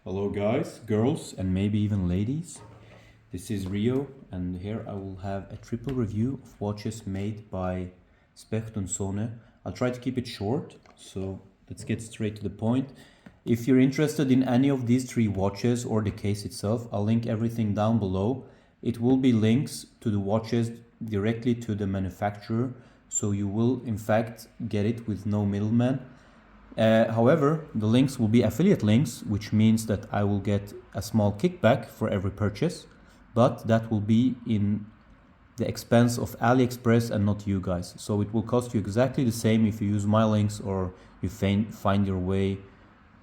Hello guys, girls and maybe even ladies. This is Rio and here I will have a triple review of watches made by Specht and Söhne. I'll try to keep it short, so let's get straight to the point. If you're interested in any of these three watches or the case itself, I'll link everything down below. It will be links to the watches directly to the manufacturer, so you will in fact get it with no middleman. However, the links will be affiliate links, which means that I will get a small kickback for every purchase, but that will be in the expense of AliExpress and not you guys. So it will cost you exactly the same if you use my links or you find your way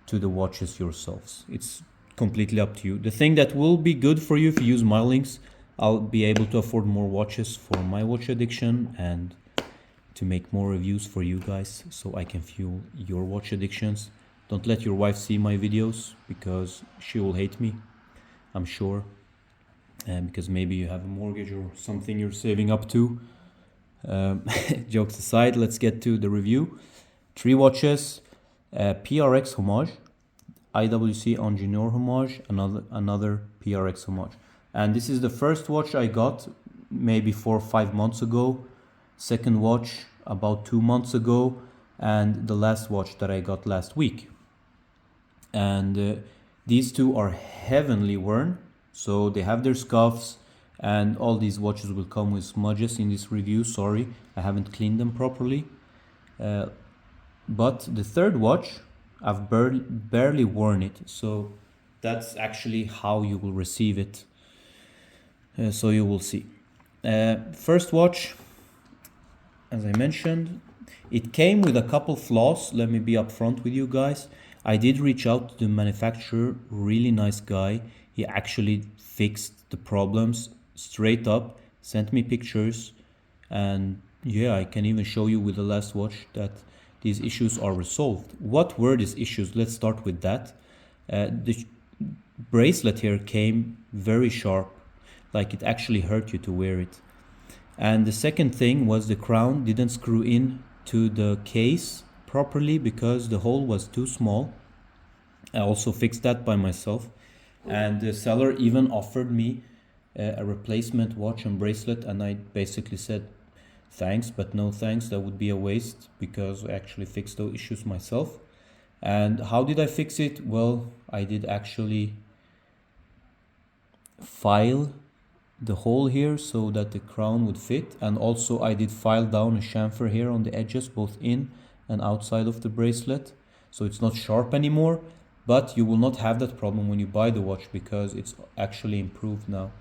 to the watches yourselves. It's completely up to you. The thing that will be good for you if you use my links, I'll be able to afford more watches for my watch addiction and to make more reviews for you guys so I can fuel your watch addictions. Don't let your wife see my videos because she will hate me, I'm sure. Because maybe you have a mortgage or something you're saving up to. Jokes aside, let's get to the review. Three watches, PRX homage, IWC Ingenieur homage, another PRX homage. And this is the first watch I got maybe 4 or 5 months ago. Second watch about 2 months ago, and the last watch that I got last week. And these two are heavily worn, so they have their scuffs, and all these watches will come with smudges in this review. Sorry, I haven't cleaned them properly. But the third watch, I've barely worn it, so that's actually how you will receive it. So you will see. First watch, as I mentioned, it came with a couple flaws. Let me be upfront with you guys. I did reach out to the manufacturer, really nice guy. He actually fixed the problems straight up, sent me pictures, and yeah, I can even show you with the last watch that these issues are resolved. What were these issues? Let's start with that. The bracelet here came very sharp, like it actually hurt you to wear it. And the second thing was the crown didn't screw in to the case properly because the hole was too small. I also fixed that by myself. And the seller even offered me a replacement watch and bracelet, and I basically said thanks, but no thanks. That would be a waste because I actually fixed those issues myself. And how did I fix it? Well, I did actually file the hole here so that the crown would fit, and also I did file down a chamfer here on the edges, both in and outside of the bracelet, so it's not sharp anymore. But you will not have that problem when you buy the watch because it's actually improved now.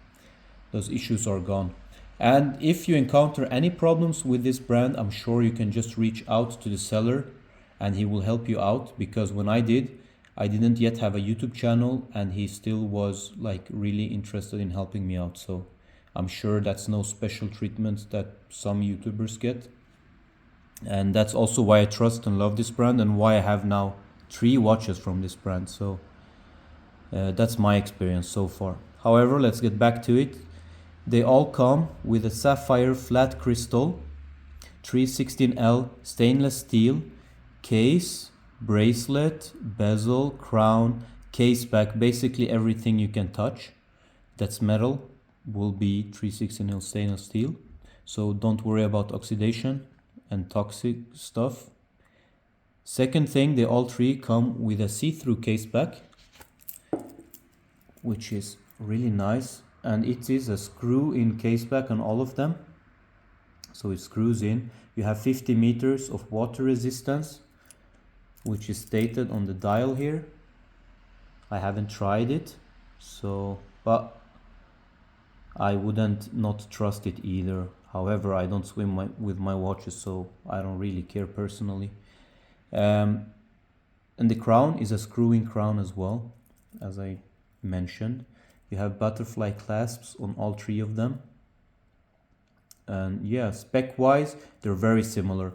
Those issues are gone. And if you encounter any problems with this brand, I'm sure you can just reach out to the seller and he will help you out, because when I didn't yet have a YouTube channel and he still was like really interested in helping me out. So I'm sure that's no special treatment that some YouTubers get. And that's also why I trust and love this brand and why I have now 3 watches from this brand. So that's my experience so far. However, let's get back to it. They all come with a sapphire flat crystal 316L stainless steel case, bracelet, bezel, crown, case back, basically everything you can touch that's metal will be 316L stainless steel. So don't worry about oxidation and toxic stuff. Second thing, they all 3 come with a see-through case back, which is really nice, and it is a screw-in case back on all of them. So it screws in. You have 50 meters of water resistance, which is stated on the dial here. I haven't tried it, so but I wouldn't not trust it either. However, I don't swim with my watches, so I don't really care personally. And the crown is a screw-in crown as well, as I mentioned. You have butterfly clasps on all 3 of them. And yeah, spec-wise, they're very similar.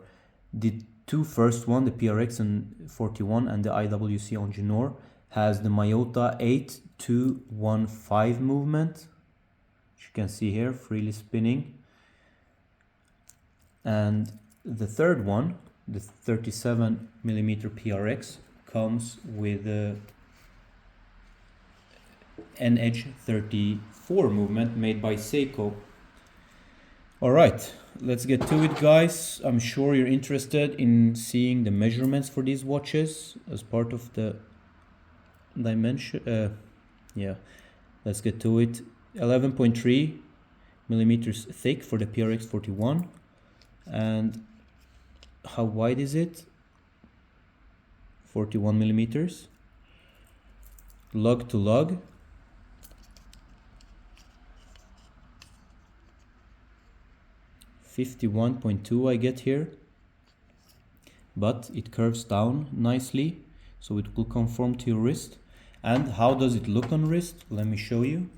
The 2 first one, the PRX and 41 and the IWC Ingenieur, has the Miyota 8215 movement, which you can see here, freely spinning. And the third one, the 37mm PRX, comes with NH34 movement made by Seiko. Alright, let's get to it, guys. I'm sure you're interested in seeing the measurements for these watches as part of the dimension. Yeah, let's get to it. 11.3 millimeters thick for the PRX 41. And how wide is it? 41 millimeters. Lug to lug. 51.2 I get here, but it curves down nicely, so it will conform to your wrist. And how does it look on wrist? Let me show you.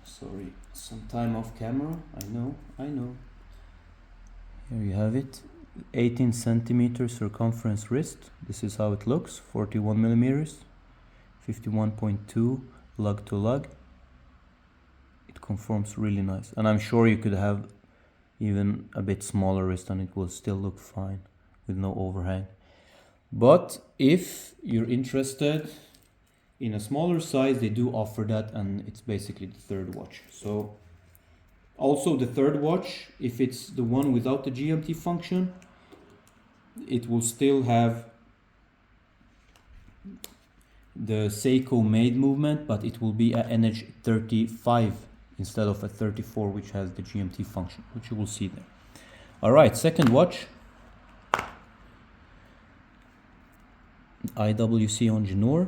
Sorry, some time off camera. I know. Here you have it. 18 centimeter circumference wrist. This is how it looks. 41 millimeters. 51.2 lug to lug. It conforms really nice, and I'm sure you could have even a bit smaller wrist and it will still look fine with no overhang. But if you're interested in a smaller size, they do offer that, and it's basically the third watch. So also the third watch, if it's the one without the GMT function, it will still have the Seiko made movement, but it will be a NH35 instead of a 34, which has the GMT function, which you will see there. Alright, second watch, IWC Ingenieur.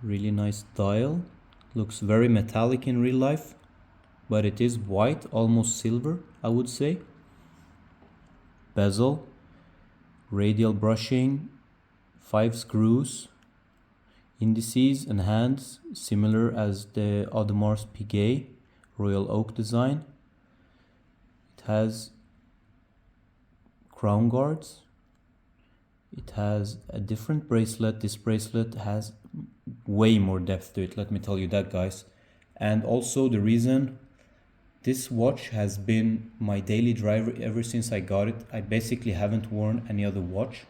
Really nice dial. Looks very metallic in real life, but it is white, almost silver, I would say. Bezel, radial brushing, 5 screws, indices and hands similar as the Audemars Piguet Royal Oak design. It has crown guards. It has a different bracelet. This bracelet has way more depth to it, let me tell you that, guys. And also the reason this watch has been my daily driver ever since I got it. I basically haven't worn any other watch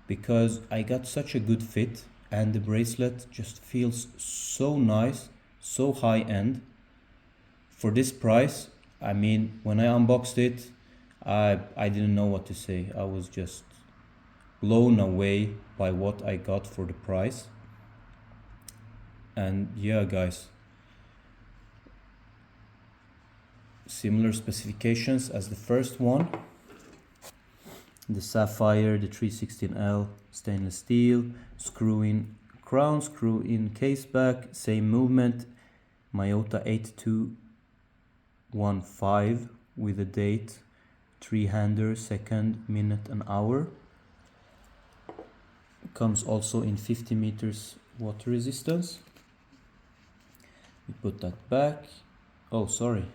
because I got such a good fit, and the bracelet just feels so nice, so high end. For this price, I mean, when I unboxed it, I didn't know what to say. I was just blown away by what I got for the price. And yeah, guys, similar specifications as the first one. The sapphire, the 316L stainless steel, screw in crown, screw in case back, same movement, Miyota 8215 with a date, 3-hander, second, minute and hour. Comes also in 50 meters water resistance. We put that back. Oh, sorry,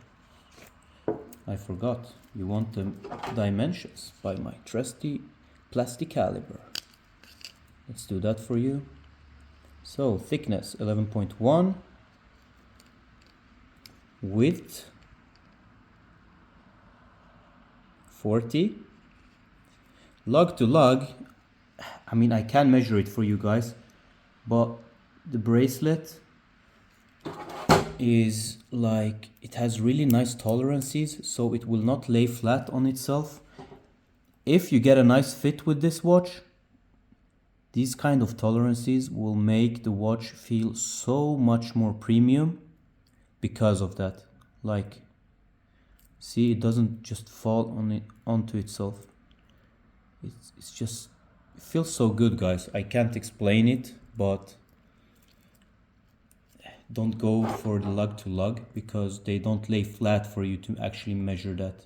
I forgot. You want the dimensions by my trusty plastic caliber. Let's do that for you. So thickness 11.1, width 40, lug to lug. I mean, I can measure it for you guys, but the bracelet is like, it has really nice tolerances, so it will not lay flat on itself. If you get a nice fit with this watch, these kind of tolerances will make the watch feel so much more premium because of that. Like, see, it doesn't just fall onto itself. It's just, it feels so good, guys. I can't explain it, but don't go for the lug to lug because they don't lay flat for you to actually measure that.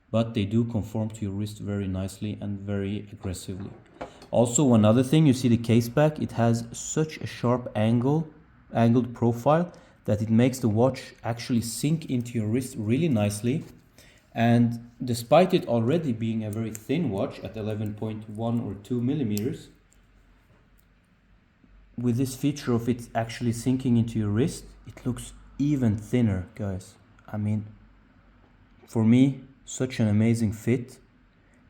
But they do conform to your wrist very nicely and very aggressively. Also, another thing, you see the case back, it has such a sharp angled profile that it makes the watch actually sink into your wrist really nicely. And despite it already being a very thin watch at 11.1 or 2 millimeters, with this feature of it actually sinking into your wrist, it looks even thinner, guys. I mean, for me, such an amazing fit.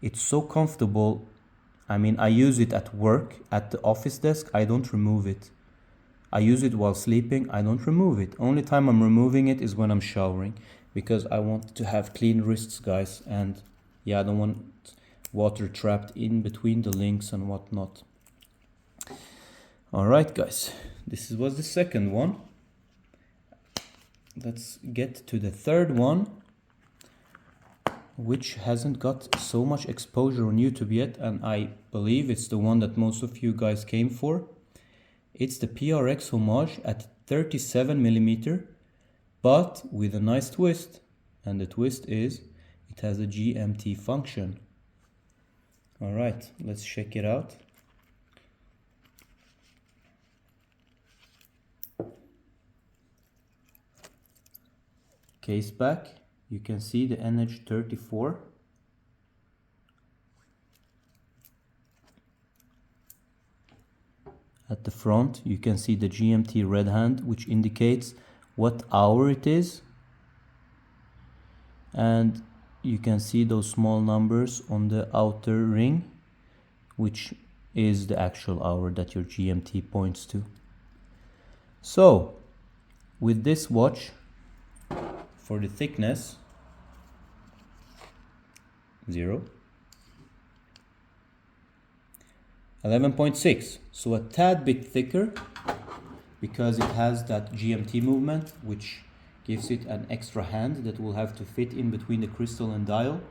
It's so comfortable. I mean, I use it at work, at the office desk. I don't remove it. I use it while sleeping. I don't remove it. Only time I'm removing it is when I'm showering, because I want to have clean wrists, guys. And yeah, I don't want water trapped in between the links and whatnot. All right, guys, this was the second one. Let's get to the third one, which hasn't got so much exposure on YouTube yet, and I believe it's the one that most of you guys came for. It's the PRX homage at 37mm, but with a nice twist. And the twist is it has a GMT function. All right, let's check it out. Case back, you can see the NH34. At the front, you can see the GMT red hand, which indicates what hour it is. And you can see those small numbers on the outer ring, which is the actual hour that your GMT points to. So, with this watch, for the thickness, 0, 11.6, so a tad bit thicker, because it has that GMT movement, which gives it an extra hand that will have to fit in between the crystal and dial.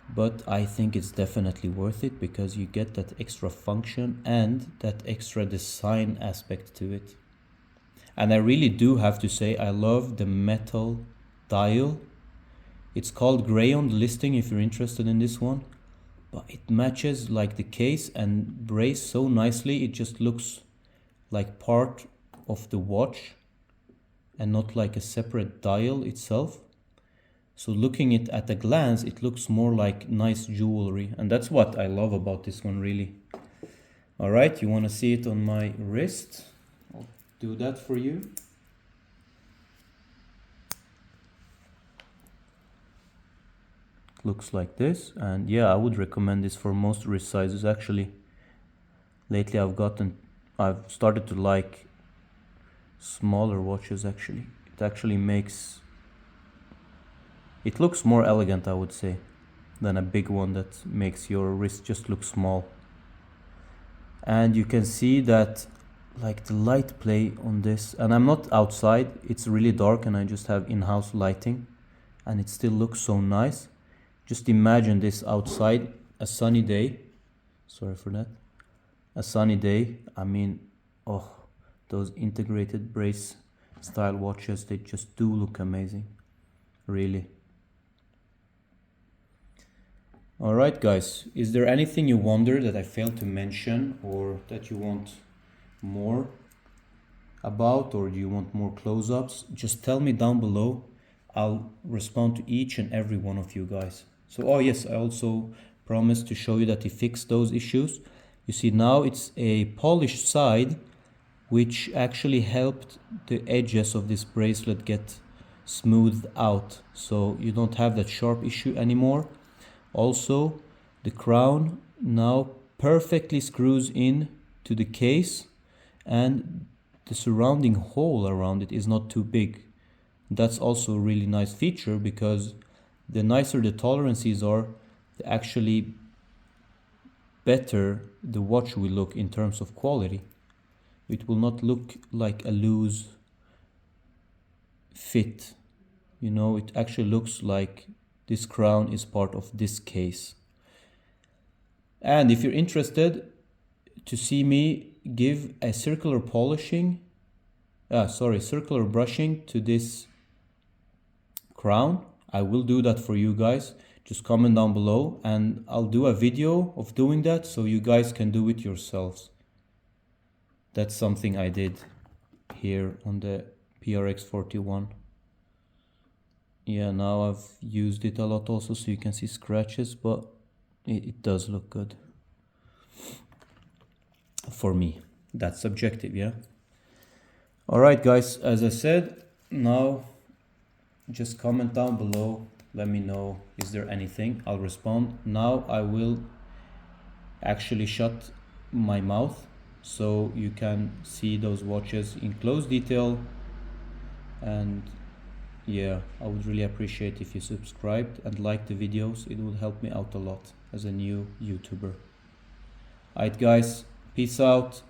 But I think it's definitely worth it, because you get that extra function and that extra design aspect to it. And I really do have to say, I love the metal dial. It's called gray on the listing if you're interested in this one, but it matches like the case and brace so nicely. It just looks like part of the watch and not like a separate dial itself. So looking at a glance, it looks more like nice jewelry, and that's what I love about this one, really. All right, you want to see it on my wrist? I'll do that for you. It looks like this, and yeah, I would recommend this for most wrist sizes actually. Lately I've started to like smaller watches actually. It actually it looks more elegant, I would say, than a big one that makes your wrist just look small. And you can see that like the light play on this, and I'm not outside, it's really dark and I just have in-house lighting, and it still looks so nice. Just imagine this outside, a sunny day. Sorry for that. A sunny day. I mean, oh, those integrated brace style watches, they just do look amazing, really. All right, guys, is there anything you wonder that I failed to mention, or that you want more about, or do you want more close-ups? Just tell me down below. I'll respond to each and every one of you guys. So, oh yes, I also promised to show you that he fixed those issues. You see, now it's a polished side, which actually helped the edges of this bracelet get smoothed out, so you don't have that sharp issue anymore. Also, the crown now perfectly screws in to the case, and the surrounding hole around it is not too big. That's also a really nice feature, because the nicer the tolerances are, the actually better the watch will look in terms of quality. It will not look like a loose fit. You know, it actually looks like this crown is part of this case. And if you're interested to see me give a circular brushing to this crown, I will do that for you guys. Just comment down below and I'll do a video of doing that so you guys can do it yourselves. That's something I did here on the PRX 41. Yeah, now I've used it a lot also, so you can see scratches, but it does look good. For me, that's subjective, yeah? Alright guys, as I said, now just comment down below let me know, is there anything? I'll respond. Now I will actually shut my mouth so you can see those watches in close detail. And yeah, I would really appreciate if you subscribed and liked the videos. It would help me out a lot as a new YouTuber. Alright guys, peace out.